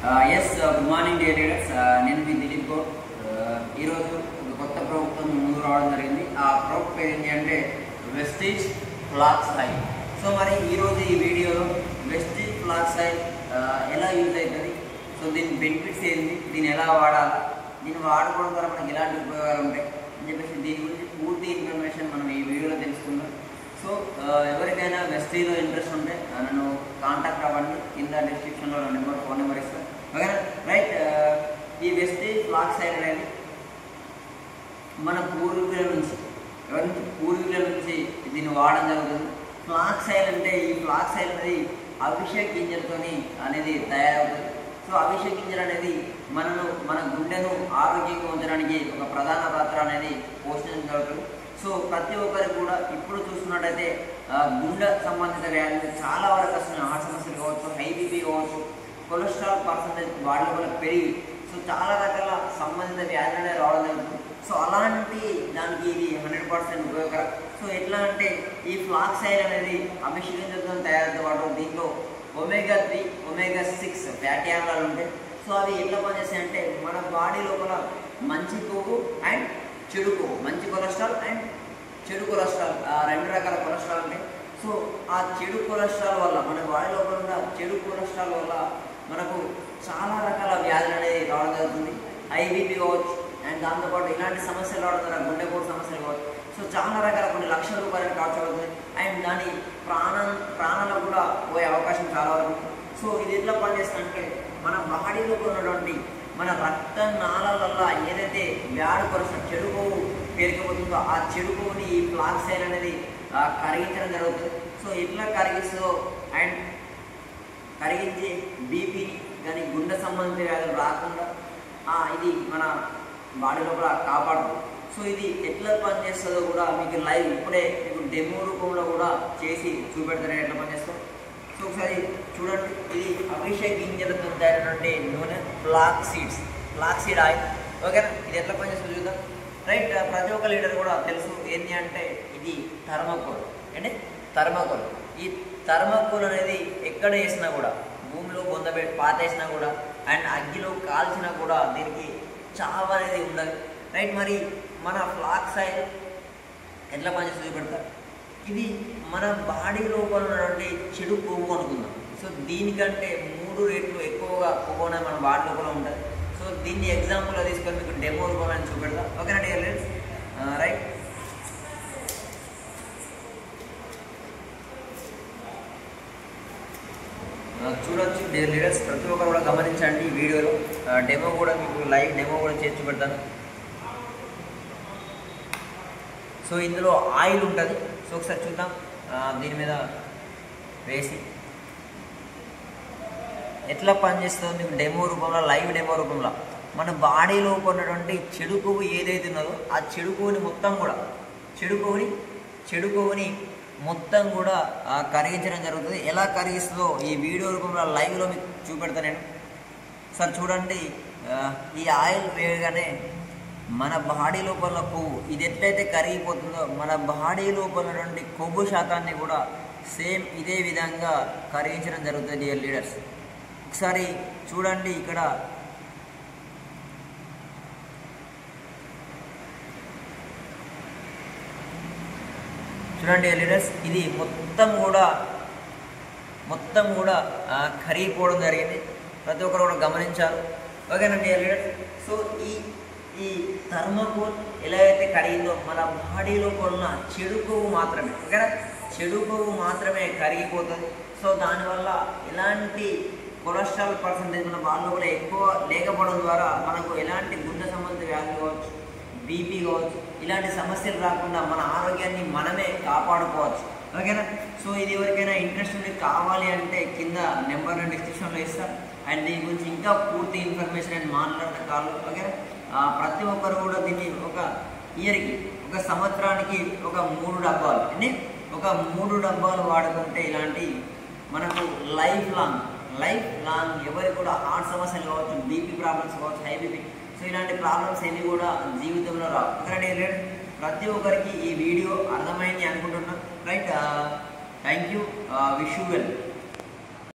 Good morning dear leaders. నేను మీ దిలీప్ గౌడ్. ఈరోజు ఒక కొత్త ప్రోడక్ట్తో ముందు రావడం జరిగింది. ఆ ప్రోడక్ట్ పేరు ఏంటి అంటే వెస్టీజ్ ఫ్లాక్స్ ఆయిల్. సో మరి ఈరోజు ఈ వీడియోలో వెస్టీజ్ ఫ్లాక్స్ ఆయిల్ ఎలా యూజ్ అవుతుంది, సో దీని బెనిఫిట్స్ ఏంటి, దీన్ని ఎలా వాడాలి, దీన్ని వాడుకోవడం ద్వారా మనకి ఎలాంటి ఉపయోగాలు ఉంటాయి అని చెప్పేసి దీని గురించి పూర్తి ఇన్ఫర్మేషన్ మనం ఈ వీడియోలో తెలుసుకుందాం. సో ఎవరికైనా వెస్టీజ్లో ఇంట్రెస్ట్ ఉంటే నన్ను కాంటాక్ట్ అవ్వండి. కింద డిస్క్రిప్షన్లో నా ఫోన్ నెంబర్ ఇస్తాను. ఓకేనా? రైట్. ఈ వెస్టీజ్ ఫ్లాక్స్ ఆయిల్ అనేది మన పూర్వీకుల నుంచి దీన్ని వాడడం జరుగుతుంది. ఫ్లాక్స్ ఆయిల్ అంటే ఈ ఫ్లాక్స్ ఆయిల్ అనేది అభిషేక్ గింజలతో అనేది తయారవుతుంది. సో అభిషేక్ గింజలు అనేది మన గుండెను ఆరోగ్యంగా ఉంచడానికి ఒక ప్రధాన పాత్ర అనేది పోషించగలుగుతుంది. సో ప్రతి ఒక్కరికి కూడా ఇప్పుడు చూసుకున్నట్టయితే గుండె సంబంధిత వ్యాధులు చాలా వరకు వస్తున్నాయి. హార్ట్ సమస్యలు కావచ్చు, హై బీపీ కావచ్చు, కొలెస్ట్రాల్ పర్సంటేజ్ వాటి వల్ల పెరిగి సో చాలా రకాల సంబంధిత వ్యాధులు అనేది రావడం జరుగుతుంది. సో అలాంటి దానికి ఇది 100% ఉపయోగకరం. సో ఎట్లా అంటే ఈ ఫ్లాక్స్ ఆయిల్ అనేది అభిషేకంతో తయారైతే వాడు దీంట్లో ఒమేగా 3, ఒమేగా 6 ఫ్యాటీ ఆమ్లాలు ఉంటాయి. సో అవి ఎట్లా పనిచేస్తాయి అంటే మన బాడీ లోపల మంచి కొవ్వు అండ్ చెడు కొవ్వు, మంచి కొలెస్ట్రాల్ అండ్ చెడు కొలెస్ట్రాల్, రెండు రకాల కొలెస్ట్రాల్ ఉంటాయి. సో ఆ చెడు కొలెస్ట్రాల్ వల్ల మన బాడీ లోపల ఉన్న చెడు కొలెస్ట్రాల్ వల్ల మనకు చాలా రకాల వ్యాధులు అనేది రావడం జరుగుతుంది. ఐబీపీ కావచ్చు అండ్ దాంతోపాటు ఇలాంటి సమస్యలు రావడం ద్వారా గుండెపోటు సమస్యలు కావచ్చు. సో చాలా రకాల కొన్ని లక్షల రూపాయలు ఖర్చు అవుతుంది అండ్ దాని ప్రాణాలకు కూడా పోయే అవకాశం చాలా వరకు. సో ఇది ఎట్లా పనిచేస్తుందంటే మన బాడీలో ఉన్నటువంటి మన రక్త నాళాలల్లో ఏదైతే బ్యాడ్ కొలెస్ట్రాల్ చెడు కొవ్వు పేరుకుపోతుందో ఆ చెడు కొవ్వుని ఈ ఫ్లాక్స్ ఆయిల్ అనేది కరిగించడం జరుగుతుంది. సో ఎట్లా కరిగిస్తుందో అండ్ కరిగించి బీపీని కానీ గుండె సంబంధిత వ్యాధులు రాకుండా ఇది మన బాడీ లోపల కాపాడుతుంది. సో ఇది ఎట్లా పనిచేస్తుందో కూడా మీకు లైవ్ ఇప్పుడే మీకు డెమో రూపంలో కూడా చేసి చూపెడతాను ఎట్లా పనిచేస్తాం. సో ఒకసారి చూడండి. ఇది అభిషేక్ గింజలతో తయారైనటువంటి నూనె ఫ్లాక్స్ సీడ్ ఆయిల్. ఓకేనా? ఇది ఎట్లా పనిచేస్తుందో చూద్దాం. రైట్. ప్రతి ఒక్క లీడర్ కూడా తెలుసు ఏంటి అంటే ఇది థర్మాకోల్. అంటే థర్మాకోల్, ఈ థర్మాకోల్ అనేది ఎక్కడ వేసినా కూడా, భూమిలో బొందబెట్టి పాతేసినా కూడా అండ్ అగ్గిలో కాల్చినా కూడా దీనికి చావు అనేది ఉండదు. రైట్. మరి మన ఫ్లాక్స్ ఆయిల్ ఎట్లా పనిచేస్తుంది చూపెడతారు. ఇది మన బాడీ లోపల ఉన్నటువంటి చెడు కొవ్వు అనుకుందాం. సో దీనికంటే 3 రెట్లు ఎక్కువగా కొవ్వు అనేది మన బాడీ లోపల ఉంటుంది. సో దీన్ని ఎగ్జాంపుల్గా తీసుకొని మీకు డెమో రూపంలో చూపెడతాం. ఓకేనా డియర్ లీడర్స్? రైట్. చూడొచ్చు డియర్ లీడర్స్, ప్రతి ఒక్కరు కూడా గమనించండి. ఈ వీడియోలో డెమో కూడా మీకు లైవ్ డెమో కూడా చేసి చూపెడతాను. సో ఇందులో ఆయిల్ ఉంటుంది. సో ఒకసారి చూద్దాం. దీని మీద వేసి ఎట్లా పనిచేస్తుందో మీకు డెమో రూపంలో, లైవ్ డెమో రూపంలో మన బాడీలో ఉన్నటువంటి చెడు కొవ్వు ఏదైతే ఉన్నదో ఆ చెడు కొవ్వుని మొత్తం కూడా చెడు కొవ్వుని మొత్తం కూడా కరిగించడం జరుగుతుంది. ఎలా కరిగిస్తుందో ఈ వీడియో రూపంలో లైవ్లో మీకు చూపెడతాను నేను. సార్ చూడండి. ఈ ఆయిల్ వేయగానే మన బాడీ లోపల కొవ్వు ఇది ఎట్లయితే కరిగిపోతుందో మన బాడీ లోపల ఉన్నటువంటి కొవ్వు శాతాన్ని కూడా సేమ్ ఇదే విధంగా కరిగించడం జరుగుతుంది డియర్ లీడర్స్. ఒకసారి చూడండి. ఇక్కడ చూడండి లీడర్స్, ఇది మొత్తం కూడా కరిగిపోవడం జరిగింది. ప్రతి ఒక్కరు కూడా గమనించారు. ఓకేనండి లీడర్స్? సో ఈ థర్మాకోల్ ఎలా అయితే కరిగిందో మన బాడీలో ఉన్న చెడు కొవ్వు మాత్రమే, ఓకేనా, చెడు కొవ్వు మాత్రమే కరిగిపోతుంది. సో దానివల్ల ఎలాంటి కొలెస్ట్రాల్ పర్సంటేజ్ మన బాడీలో కూడా ఎక్కువ లేకపోవడం ద్వారా మనకు ఎలాంటి గుండె సంబంధిత వ్యాధులు కావచ్చు, బీపీ కావచ్చు, ఇలాంటి సమస్యలు రాకుండా మన ఆరోగ్యాన్ని మనమే కాపాడుకోవచ్చు. ఓకేనా? సో ఇది ఎవరికైనా ఇంట్రెస్ట్ ఉండి కావాలి అంటే కింద నెంబర్ డిస్క్రిప్షన్లో ఇస్తాను. అండ్ దీని గురించి ఇంకా పూర్తి ఇన్ఫర్మేషన్ అండ్ మాట్లాడిన కాళ్ళు. ఓకేనా? ప్రతి ఒక్కరు కూడా దీన్ని ఒక ఇయర్కి, ఒక సంవత్సరానికి ఒక 3 డబ్బాలు అంటే ఒక 3 డబ్బాలు వాడుకుంటే ఇలాంటి మనకు లైఫ్ లాంగ్ ఎవరికి కూడా హార్ట్ సమస్యలు కావచ్చు, బీపీ ప్రాబ్లమ్స్ కావచ్చు, హై బీపీ, సో ఇలాంటి ప్రాబ్లమ్స్ ఏవి కూడా జీవితంలో రావు. ఓకేనా? ప్రతి ఒక్కరికి ఈ వీడియో అర్థమైంది అనుకుంటున్నాను. Right. Thank you. Wish you well.